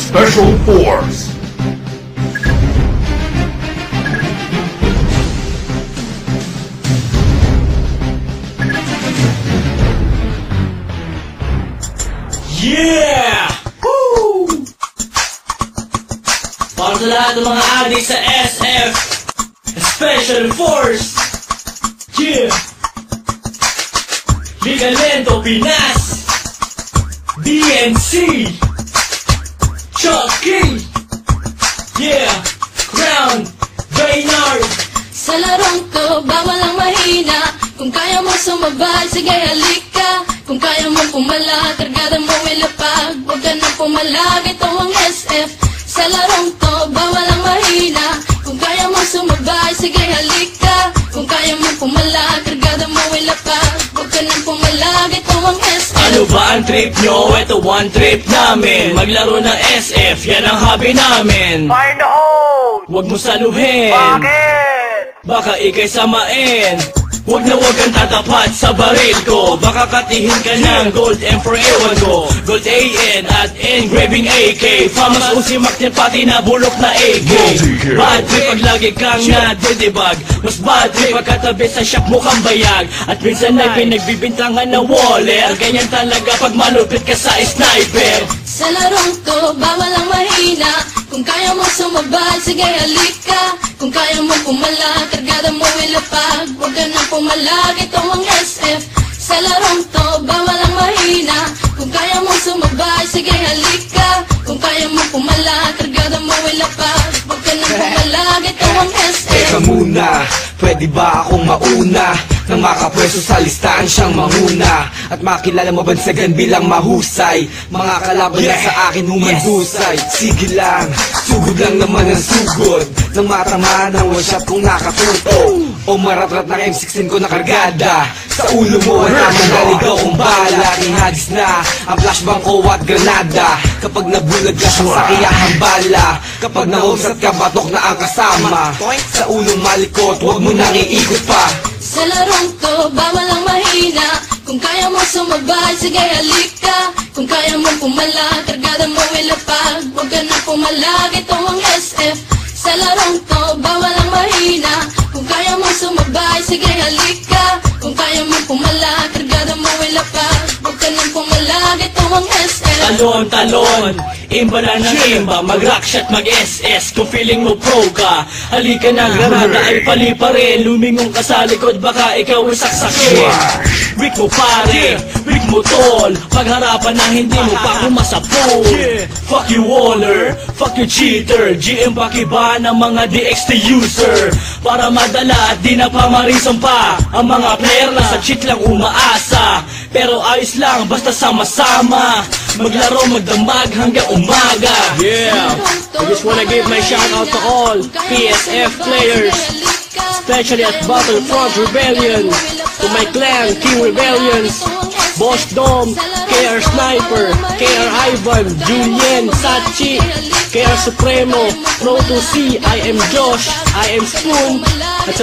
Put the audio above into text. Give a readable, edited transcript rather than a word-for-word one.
Special Force. Yeah! Woo! Para sa lahat ng mga adik sa SF Special Force. Yeah! Ligalento Pinas, DNC, Chucky, yeah, Crown, Baynard. Sa larong to, bawal ang mahina. Kung kaya mo sumabay, sige halika. Kung kaya mo pumala, kargada mo ilapag. Huwag ka nang pumalag, ito ang SF. Sa larong to, bawal ang mahina. Kung kaya mo sumabay, sige halika. Kung kaya mo pumala, kargada mo ilapag. Huwag ka nang pumalag, ito ang SF. Ano ba ang trip nyo? Ito one trip namin. Maglaro ng SF, yan ang hobby namin. Fire in the hole! Huwag mo saluhin, Bakit? baka ikay samain. Huwag na huwag kang tatapat sa baril ko. Baka katihin ka ng Gold Emperor, ewan ko. Gold AN at engraving AK. Famas usimak niyan pati na bulok na AK. Bad trip pag lagi kang nadidibag. Mas bad trip pag katabi sa shop mukhang bayag. At minsan ay pinagbibintangan na waller. Ganyan talaga pag malupit ka sa sniper. Sa larong to, bawal ang mahina. Kung kaya mo sumabay, sige halika. Kung kaya mo pumala, kargada mo ilapag. Huwag ka nang pumalag, ito ang SF. Sa larong to, bawal ang mahina. Kung kaya mo sumabay, sige halika. Kung kaya mo pumala, kargada mo ilapag. Huwag ka nang pumalag, ito ang SF. Teka muna, pwede ba akong mauna? Nang makapwesto sa listahan siyang manguna. At makilala mabansagan bilang mahusay. Mga kalaban na sa akin humandusay. Sige lang, sugod lang naman ang sugod. Nang matama ng one shot kong nakatuto. O maratrat ng M16 ko na kargada. Sa ulo mo ang naman naligaw kong bala. Ihagis na ang flashbang ko at granada. Kapag nabulag ka sa sakiyahang bala. Kapag nahumsat ka batok na ang kasama. Sa ulong malikot, huwag mo nang iikot pa. Sa larong to, bawal ang mahina. Kung kaya mo sumabay, sige halika. Kung kaya mo pumala, kargada mo ilapag. Huwag ka nang pumalag, ito ang SF. Sa larong to, bawal ang mahina. Kung kaya mo sumabay, sige halika. Kung kaya mo pumala, kargada mo ilapag. Huwag ka nang pumalag, ito ang SF. Talon, talon, imba na ng imba. Mag-rock shot, mag-SS. Kung feeling mo pro ka, halika na, granada ay pali pa rin. Lumingong ka sa likod, baka ikaw ay saksakin. Rick mo pare, Rick mo tol. Pagharapan na hindi mo pa kumasapol. Fuck you Waller, fuck you cheater. GM pakiba ng mga DXT user. Para madala at di na pamarisan pa. Ang mga player na sa cheat lang umaasa. Pero ayos lang, basta sama-sama. Maglaro, magdamag hanggang umaga. Yeah, I just wanna give my shout out to all PSF players, especially at Battlefront Rebellion. To my clan, King Rebellions, Boss Dom, KR Sniper, KR Ivan, Julien, Sachi, KR Supremo, Pro 2C, I am Josh, I am Spoon, at sa